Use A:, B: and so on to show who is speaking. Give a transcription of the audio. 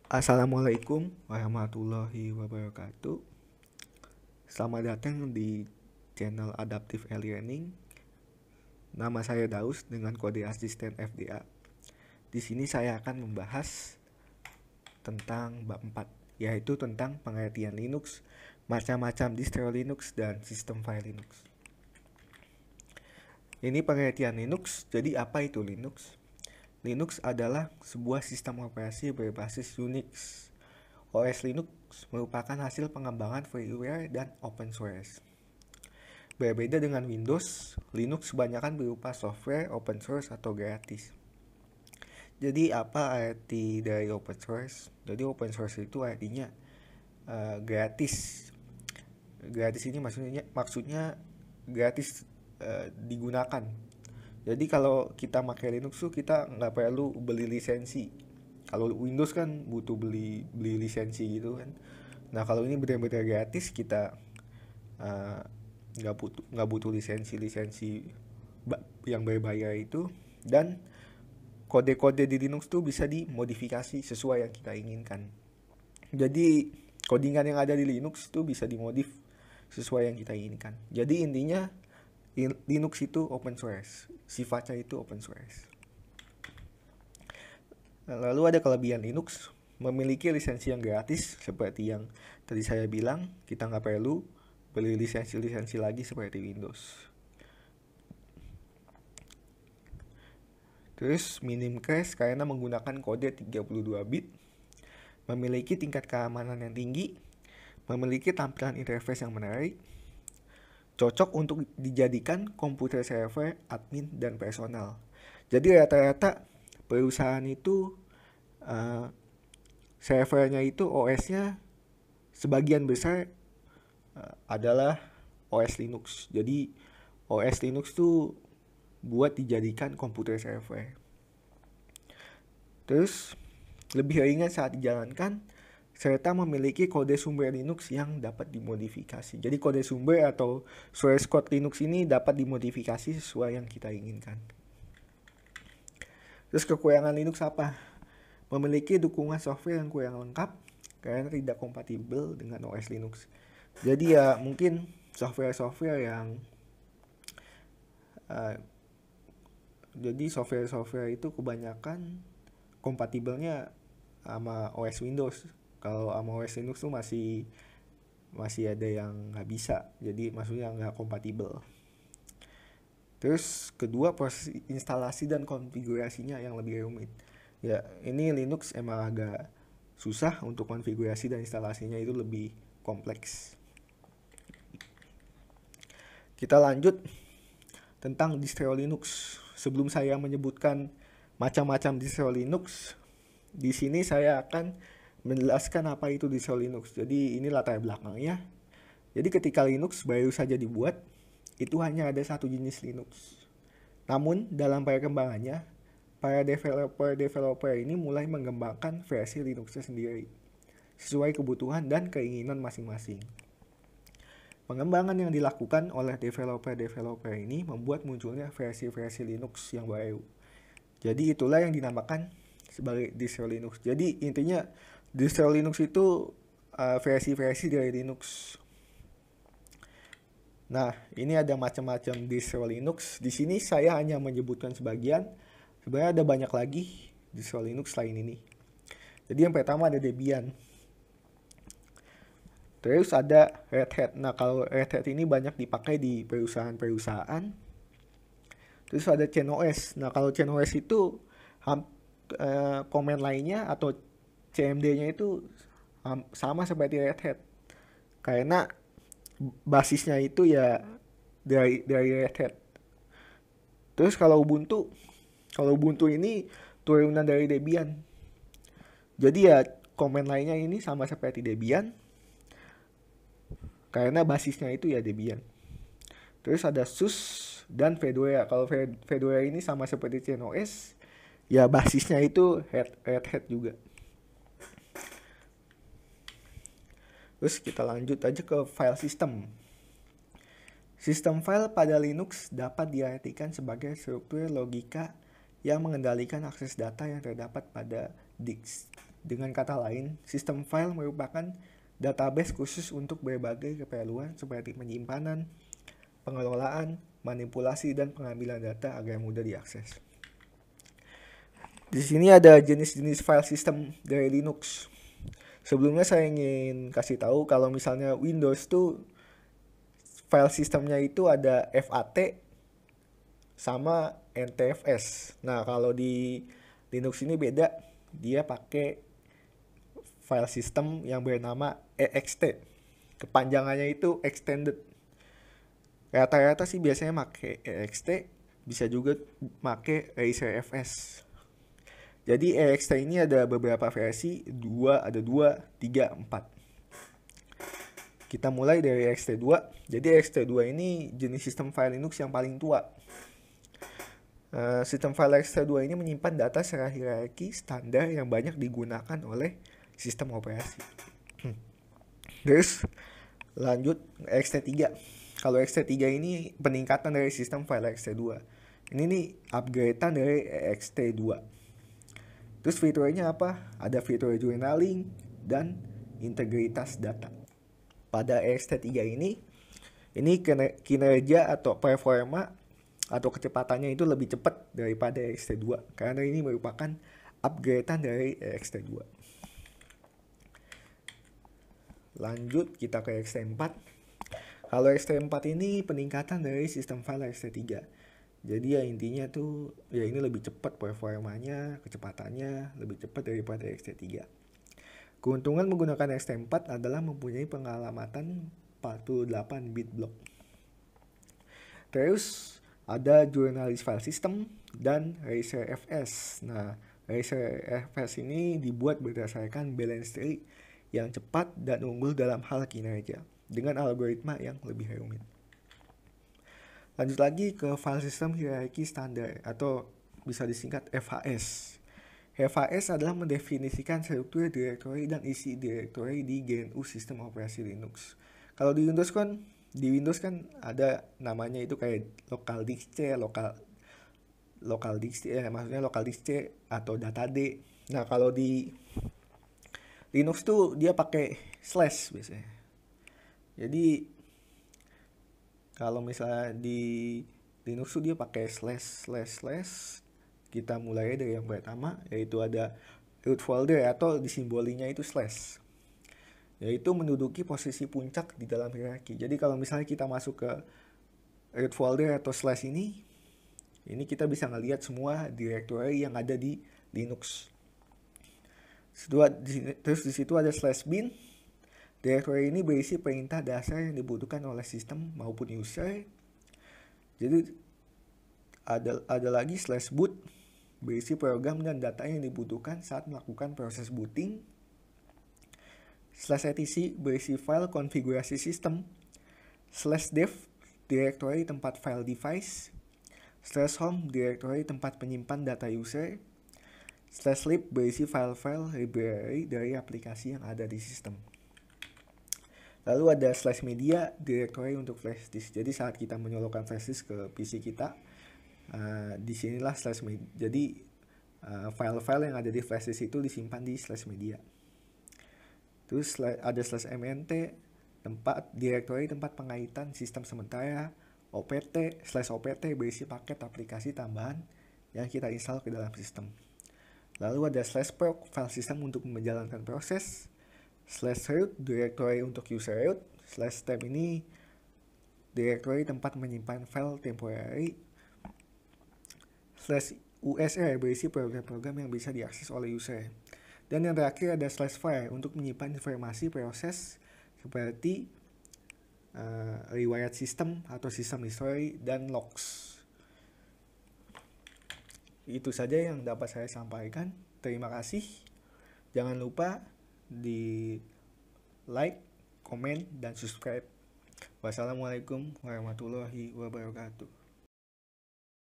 A: Assalamualaikum warahmatullahi wabarakatuh. Selamat datang di channel Adaptive E-Learning. Nama saya Daus dengan kode asisten FDA. Di sini saya akan membahas tentang bab 4, yaitu tentang pengertian Linux, macam-macam distro Linux dan sistem file Linux. Ini pengertian Linux. Jadi apa itu Linux? Linux adalah sebuah sistem operasi berbasis Unix. OS Linux merupakan hasil pengembangan freeware dan open source. Berbeda dengan Windows, Linux kebanyakan berupa software open source atau gratis. Jadi apa arti dari open source? Jadi open source itu artinya gratis. Gratis ini maksudnya gratis digunakan. Jadi kalau kita pakai Linux tuh kita nggak perlu beli lisensi. Kalau Windows kan butuh beli lisensi gitu kan. Nah kalau ini benar-benar gratis, kita nggak butuh lisensi yang berbayar itu. Dan kode-kode di Linux tuh bisa dimodifikasi sesuai yang kita inginkan. Jadi codingan yang ada di Linux tuh bisa dimodif sesuai yang kita inginkan. Jadi intinya Linux itu open source, sifatnya itu open source. Lalu ada kelebihan Linux, memiliki lisensi yang gratis seperti yang tadi saya bilang. Kita nggak perlu beli lisensi lagi seperti Windows. Terus minim crash karena menggunakan kode 32 bit, memiliki tingkat keamanan yang tinggi, memiliki tampilan interface yang menarik, cocok untuk dijadikan komputer server, admin, dan personal. Jadi rata-rata perusahaan itu servernya itu OS-nya sebagian besar adalah OS Linux. Jadi OS Linux tuh buat dijadikan komputer server. Terus lebih ringan saat dijalankan, serta memiliki kode sumber Linux yang dapat dimodifikasi. Jadi kode sumber atau source code Linux ini dapat dimodifikasi sesuai yang kita inginkan. Terus kekurangan Linux apa? Memiliki dukungan software yang kurang lengkap karena tidak kompatibel dengan OS Linux. Jadi ya mungkin software yang software itu kebanyakan kompatibelnya sama OS Windows. Kalau sama OS Linux tuh masih ada yang nggak bisa, jadi maksudnya nggak kompatibel. Terus kedua, proses instalasi dan konfigurasinya yang lebih rumit. Ya ini Linux emang agak susah untuk konfigurasi dan instalasinya itu lebih kompleks. Kita lanjut tentang distro Linux. Sebelum saya menyebutkan macam-macam distro Linux, di sini saya akan menjelaskan apa itu distro Linux. Jadi ini latar belakangnya. Jadi ketika Linux baru saja dibuat, itu hanya ada satu jenis Linux. Namun dalam perkembangannya, para developer ini mulai mengembangkan versi Linuxnya sendiri, sesuai kebutuhan dan keinginan masing-masing. Pengembangan yang dilakukan oleh developer ini membuat munculnya versi-versi Linux yang baru. Jadi itulah yang dinamakan sebagai distro Linux. Jadi intinya distro Linux itu versi-versi dari Linux. Nah, ini ada macam-macam distro Linux. Di sini saya hanya menyebutkan sebagian. Sebenarnya ada banyak lagi distro Linux selain ini. Jadi yang pertama ada Debian. Terus ada Red Hat. Nah, kalau Red Hat ini banyak dipakai di perusahaan-perusahaan. Terus ada CentOS. Nah, kalau CentOS itu komen lainnya atau CMD-nya itu sama seperti Red Hat. Karena basisnya itu ya dari Red Hat. Terus kalau Ubuntu ini turunan dari Debian. Jadi ya komen lainnya ini sama seperti Debian. Karena basisnya itu ya Debian. Terus ada SUSE dan Fedora. Kalau Fedora ini sama seperti CentOS, ya basisnya itu Red Hat juga. Terus kita lanjut aja ke file system. Sistem file pada Linux dapat diartikan sebagai struktur logika yang mengendalikan akses data yang terdapat pada disk. Dengan kata lain, sistem file merupakan database khusus untuk berbagai keperluan seperti penyimpanan, pengelolaan, manipulasi, dan pengambilan data agar mudah diakses. Di sini ada jenis-jenis file system dari Linux. Sebelumnya saya ingin kasih tahu kalau misalnya Windows tuh file sistemnya itu ada FAT sama NTFS. Nah, kalau di Linux ini beda, dia pakai file system yang bernama EXT. Kepanjangannya itu extended. Rata-rata sih biasanya pakai EXT, bisa juga pakai ReiserFS. Jadi EXT ini ada beberapa versi, ada 2, 3, 4. Kita mulai dari EXT2. Jadi EXT2 ini jenis sistem file Linux yang paling tua. Sistem file EXT2 ini menyimpan data secara hierarki standar yang banyak digunakan oleh sistem operasi. Terus lanjut EXT3. Kalau EXT3 ini peningkatan dari sistem file EXT2. Ini nih upgradean dari EXT2. Terus fiturnya apa? Ada fitur journaling dan integritas data. Pada EXT3 ini kinerja atau performa atau kecepatannya itu lebih cepat daripada EXT2 karena ini merupakan upgradean dari EXT2. Lanjut kita ke EXT4. Kalau EXT4 ini peningkatan dari sistem file EXT3. Jadi ya intinya tuh ya ini lebih cepat performanya, kecepatannya lebih cepat daripada EXT3. Keuntungan menggunakan EXT4 adalah mempunyai pengalamatan 48 bit block. Terus ada journalist file system dan ReiserFS. Nah, ReiserFS ini dibuat berdasarkan balance tree yang cepat dan unggul dalam hal kinerja dengan algoritma yang lebih rumit. Lanjut lagi ke file system hierarki standar atau bisa disingkat FHS. FHS adalah mendefinisikan struktur direktori dan isi direktori di GNU sistem operasi Linux. Kalau di Windows kan ada namanya itu kayak local disk C, local disk C, maksudnya local disk C atau data D. Nah, kalau di Linux tuh dia pakai slash biasanya. Jadi kalau misalnya di Linux tuh dia pakai slash. Kita mulai dari yang pertama, yaitu ada root folder atau disimbolinya itu slash. Yaitu menduduki posisi puncak di dalam hierarki. Jadi kalau misalnya kita masuk ke root folder atau slash ini kita bisa ngelihat semua directory yang ada di Linux. Terus di situ ada slash bin. Directory ini berisi perintah dasar yang dibutuhkan oleh sistem maupun user. Jadi ada lagi slash boot, berisi program dan data yang dibutuhkan saat melakukan proses booting. Slash etc berisi file konfigurasi sistem. Slash dev directory tempat file device. Slash home directory tempat penyimpan data user. Slash lib berisi file-file library dari aplikasi yang ada di sistem. Lalu ada slash media, directory untuk flash disk. Jadi saat kita menyolokkan flash disk ke PC kita, disinilah slash media. Jadi file-file yang ada di flash disk itu disimpan di slash media. Terus ada slash mnt, directory tempat pengaitan sistem sementara. OPT, slash opt berisi paket aplikasi tambahan yang kita install ke dalam sistem. Lalu ada slash proc, file system untuk menjalankan proses. Slash root, directory untuk user root. Slash tab ini directory tempat menyimpan file temporary. Slash usr berisi program-program yang bisa diakses oleh user. Dan yang terakhir ada slash file untuk menyimpan informasi proses seperti riwayat sistem atau system history dan logs. Itu saja yang dapat saya sampaikan. Terima kasih. Jangan lupa di like, komen, dan subscribe. Wassalamualaikum warahmatullahi wabarakatuh.